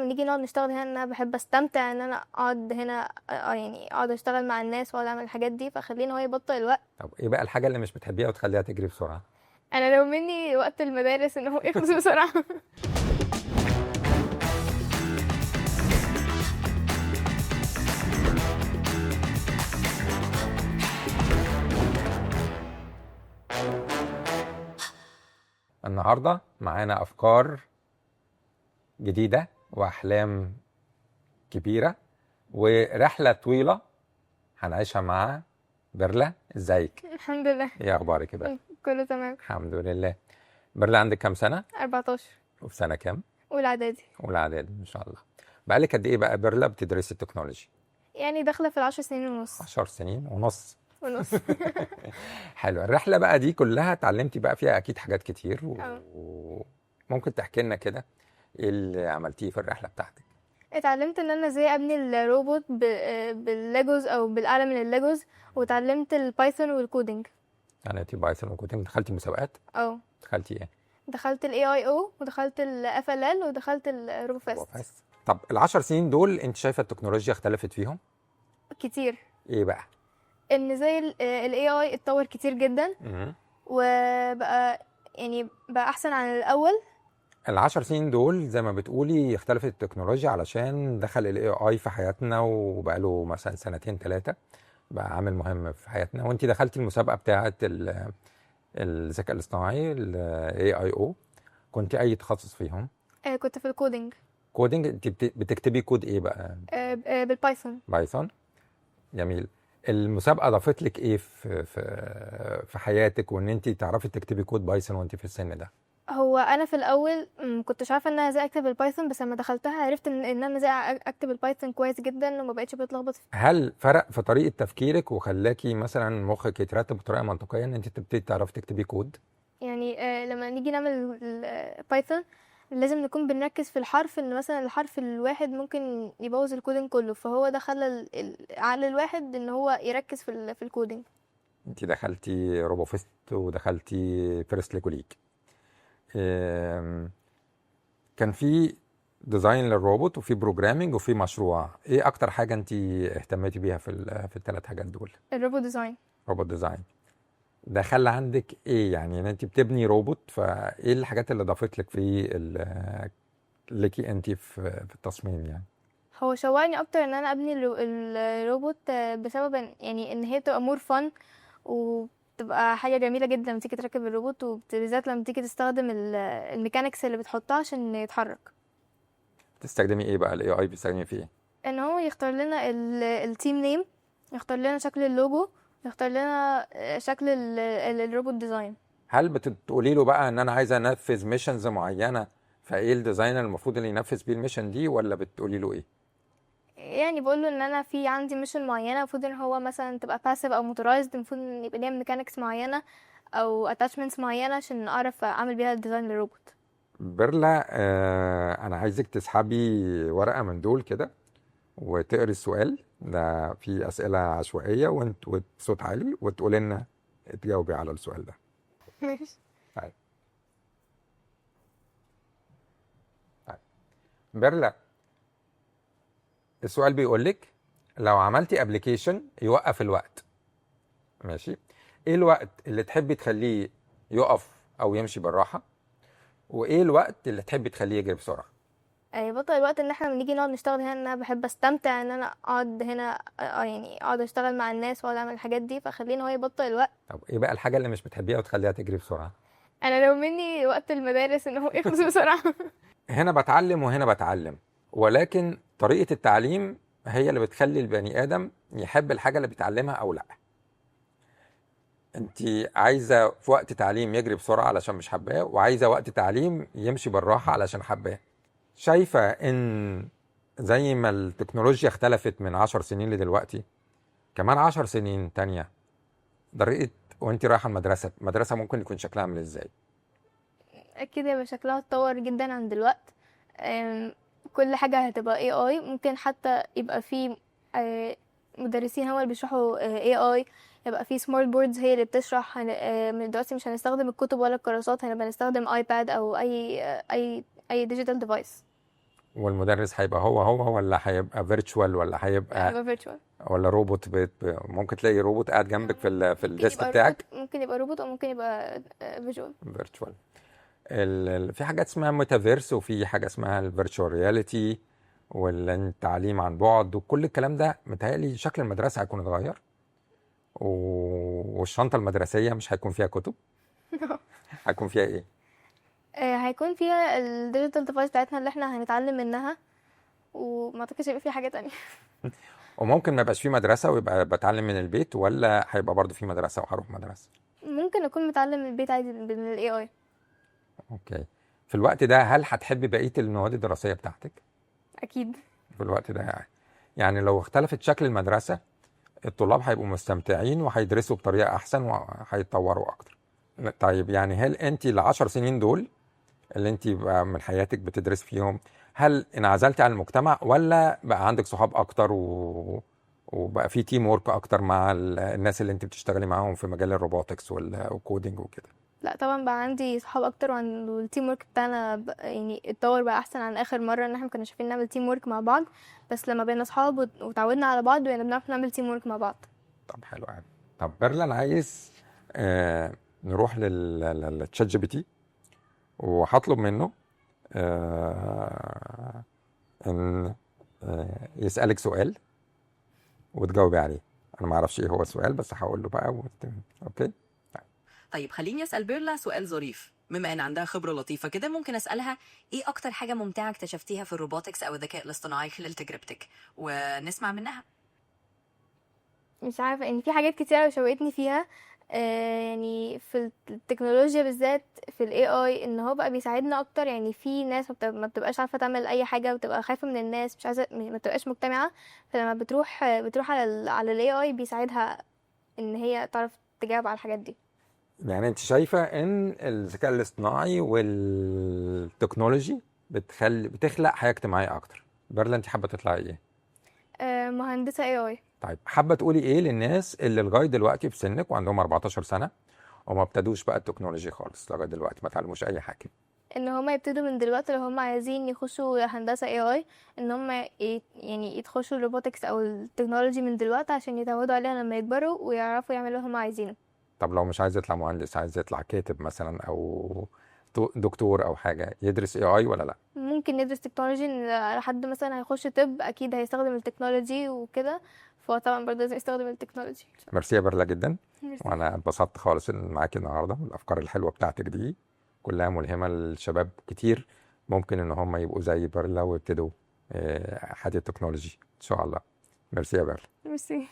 نيجي نقعد نشتغل هنا، انا بحب استمتع ان انا اقعد هنا، يعني اقعد اشتغل مع الناس واقعد اعمل الحاجات دي، فخلينا هو يبطئ الوقت. طب ايه بقى الحاجة اللي مش بتحبيها وتخليها تجري بسرعة؟ انا لو مني وقت المدارس ان هو يخلص بسرعه. النهاردة معانا أفكار جديدة وأحلام كبيرة ورحلة طويلة هنعيشها مع بيرلا. ازيك؟ الحمد لله. ايه اخبارك يا بيرلا؟ كله تمام. الحمد لله. بيرلا عندك كام سنة؟ 14. وفي سنة كام؟ اولى اعدادي. أولى إعدادي إن شاء الله. بقالك قد إيه بقى بيرلا بتدرسي التكنولوجي؟ يعني داخله في 10 سنين ونص. 10 سنين ونص. ونص. حلو. الرحلة بقى دي كلها اتعلمتي بقى فيها أكيد حاجات كتير اه. وممكن تحكي لنا كده إيه اللي عملتيه في الرحلة بتاعتك؟ اتعلمت ان انا ازاي ابني الروبوت بالليجوز او بالاعلى من الليجوز، واتعلمت البايثون والكودينج. يعني أنت بايثون وكنت دخلتي مسابقات؟ اه. دخلتي إيه؟ دخلت الاي اي او، ودخلت الاف ال ال، ودخلت الروبوفيست. بس. طب ال10 سنين دول أنت شايفة التكنولوجيا اختلفت فيهم؟ كتير. إيه بقى؟ ان زي الاي اي اتطور كتير جدا، وبقى يعني بقى احسن عن الاول. ال10 سنين دول زي ما بتقولي اختلفت التكنولوجيا علشان دخل ال AI في حياتنا وبقى له مثلا سنتين 3 بقى عامل مهم في حياتنا. وانت دخلتي المسابقة بتاعة الذكاء الاصطناعي ال AIO. كنت أي تخصص فيهم؟ كنت في الكودينج. كودينج. انت بتكتبي كود ايه بقى؟ بالبايثون. بايثون. جميل. المسابقة ضافت لك ايه في حياتك وان انت تعرفي تكتبي كود بايثون وانت في السن ده؟ هو انا في الاول كنتش عارفه ان انا ازاي اكتب البايثون، بس لما دخلتها عرفت ان انا ازاي اكتب البايثون كويس جدا، وما بقتش بتلخبط هل فرق في طريقة تفكيرك وخلاكي مثلا مخك يترتب بطريقة منطقية ان انت تبتدي تعرفي تكتبي كود؟ يعني لما نيجي نعمل البايثون لازم نكون بنركز في الحرف، ان مثلا الحرف الواحد ممكن يبوظ الكودينج كله، فهو ده خلى عقل الواحد ان هو يركز في الكودينج. انت دخلتي روبوفيست ودخلتي فيرست ليكوليك. كان في ديزاين للروبوت وفي بروجرامينج وفي مشروع. ايه اكتر حاجة انت اهتميتي بيها في الثلاث حاجات دول؟ الروبوت ديزاين. روبوت ديزاين. ده خلى عندك ايه يعني ان انت بتبني روبوت؟ فايه الحاجات اللي ضافت لك ليكي انت في التصميم يعني؟ هو شوقني اكتر ان انا ابني الروبوت، بسبب يعني ان هي تبقى مور فن، وتبقى حاجه جميله جدا لما تيجي تركب الروبوت، وبالذات لما تيجي تستخدم الميكانيكس اللي بتحطها عشان يتحرك. بتستخدمي ايه بقى الاي اي؟ بتستخدمي فيه ايه؟ ان هو يختار لنا التيم نيم، يختار لنا شكل اللوجو، يختار لنا شكل الروبوت ديزاين. هل بتقولي له بقى ان انا عايزه انفذ ميشنز معينه فايه الديزاينر المفروض اللي ينفذ بيه الميشن دي، ولا بتقولي له ايه؟ يعني بقول له ان انا في عندي ميشن معينه، المفروض ان هو مثلا تبقى باسيف او موتورايزد، المفروض ان يبقى ليها ميكانيكس معينه او اتاتشمنتس معينه عشان اعرف اعمل بيها الديزاين للروبوت. بيرلا، انا عايزك تسحبي ورقه من دول كده وتقري السؤال ده. فيه اسئله عشوائيه وانت وبصوت عالي وتقولي لنا تجاوبي على السؤال ده. ماشي. طيب. طيب بيرلا، السؤال بيقول لك لو عملتي ابلكيشن يوقف الوقت، ماشي، ايه الوقت اللي تحبي تخليه يقف او يمشي بالراحه، وايه الوقت اللي تحبي تخليه يجري بسرعه؟ بطل الوقت ان احنا لما نيجي نقعد نشتغل هنا، انا بحب استمتع ان انا اقعد هنا، يعني اقعد اشتغل مع الناس واقعد اعمل الحاجات دي، فخلينا هو يبطئ الوقت. طب ايه بقى الحاجه اللي مش بتحبيها وتخليها تجري بسرعه؟ انا لو مني وقت المدارس ان هو يخلص بسرعه. هنا بتعلم وهنا بتعلم، ولكن طريقه التعليم هي اللي بتخلي البني ادم يحب الحاجه اللي بيتعلمها او لا. انت عايزه في وقت تعليم يجري بسرعه علشان مش حباه، وعايزه وقت تعليم يمشي بالراحه علشان حباه. شايفه ان زي ما التكنولوجيا اختلفت من 10 سنين لدلوقتي، كمان 10 سنين تانية طريقه وانت رايحه المدرسه ممكن يكون شكلها عامل ازاي؟ اكيد هيبقى شكلها اتطور جدا عن دلوقت. كل حاجه هتبقى اي اي، ممكن حتى يبقى في مدرسين هو اللي بيشرحوا اي اي، يبقى في سمارت بوردز هي اللي بتشرح. من دلوقتي مش هنستخدم الكتب ولا الكراسات، هنبقى نستخدم ايباد او اي ديجيتال ديفايس. والمدرس هيبقى هو ولا هيبقى فيرتشوال ولا هيبقى هيبقى فيرتشوال. ولا روبوت ممكن تلاقي روبوت قاعد جنبك في ممكن الديسك يبقى بتاعك؟ روبوت، ممكن يبقى روبوت او ممكن يبقى فيجوال. فيرتشوال. في حاجات اسمها ميتافيرس، وفي حاجه اسمها الفيرتشوال رياليتي، والتعليم عن بعد، وكل الكلام ده متهيألي شكل المدرسه هيكون اتغير، والشنطه المدرسيه مش هيكون فيها كتب. هيكون فيها ايه؟ هيكون فيها الديجيتال ديفايس بتاعتنا اللي احنا هنتعلم منها، وما اعتقدش هيبقى في حاجة تانية. وممكن ما يبقاش في مدرسه ويبقى بتعلم من البيت، ولا هيبقى برضو في مدرسه وهروح مدرسه؟ ممكن اكون متعلم من البيت عادي بالاي اي. اوكي. في الوقت ده هل هتحبي بقيه المواد الدراسيه بتاعتك اكيد. في الوقت ده؟ يعني لو اختلفت شكل المدرسه، الطلاب هيبقوا مستمتعين وهيدرسوا بطريقه احسن وهيتطوروا اكتر. طيب يعني هل انت ال10 سنين دول اللي انت بقى من حياتك بتدرس فيهم، هل انعزلتي عن المجتمع ولا بقى عندك صحاب اكتر وبقى في تيم وورك اكتر مع الناس اللي انت بتشتغلي معاهم في مجال الروبوتكس والكودينج وكده؟ لا طبعا بقى عندي صحاب اكتر، والتيم ورك بتاعنا يعني اتطور بقى احسن عن اخر مره، ان احنا كنا شايفين نعمل تيم ورك مع بعض، بس لما بقينا صحاب وتعودنا على بعض بقينا بنعرف نعمل تيم ورك مع بعض. طب حلو قوي. طب بيرلا، انا عايز نروح للتشات جي بي تي، وهطلب منه ان يسألك سؤال وتجاوبي عليه. انا ما اعرفش ايه هو السؤال، بس هقول له بقى اوكي. طيب خليني أسأل بيرلا سؤال ظريف، بما ان عندها خبرة لطيفة كده ممكن أسألها ايه اكتر حاجة ممتعة اكتشفتيها في الروبوتكس او الذكاء الاصطناعي خلال تجربتك، ونسمع منها. مش عارفه ان في حاجات كتيره شوقتني فيها، يعني في التكنولوجيا بالذات في الاي اي، ان هو بقى بيساعدنا اكتر. يعني في ناس ما بتبقاش عارفه تعمل اي حاجه، وتبقى خايفه من الناس، مش عايزه، ما بتبقاش مجتمعه، فلما بتروح على الاي اي بيساعدها ان هي تعرف تجاوب على الحاجات دي. يعني انت شايفة ان الذكاء الاصطناعي والتكنولوجي بتخلق حياة اجتماعية اكتر؟ بيرلا، انت حابة تطلعي ايه؟ مهندسه اي اي. طيب حابة تقولي ايه للناس اللي لغاية دلوقتي في سنك وعندهم 14 سنة وما ابتدوش بقى التكنولوجي خالص لغاية دلوقتي، ما تعلموش اي حاجة؟ ان هما يبتدوا من دلوقتي لو هما عايزين يخشوا هندسه اي اي، ان هما يعني يتخشوا الروبوتكس او التكنولوجي من دلوقتي عشان يتعودوا عليها لما يكبروا ويعرفوا يعملوا اللي هما عايزينه. طب لو مش عايز يطلع مهندس، عايز يطلع كاتب مثلا او دكتور او حاجة، يدرس اي اي ولا لا؟ ممكن ندرس تكنولوجي، ان حد مثلا هيخش طب اكيد هيستخدم التكنولوجي وكده، فهو طبعا برضه لازم يستخدم التكنولوجي. ميرسي يا بيرلا جدا، ميرسي. وانا اتبسطت خالص ان معاكي النهارده، والافكار الحلوه بتاعتك دي كلها ملهمه للشباب كتير، ممكن ان هم يبقوا زي بيرلا ويبتدوا حياه التكنولوجي ان شاء الله. ميرسي يا بيرلا. ميرسي.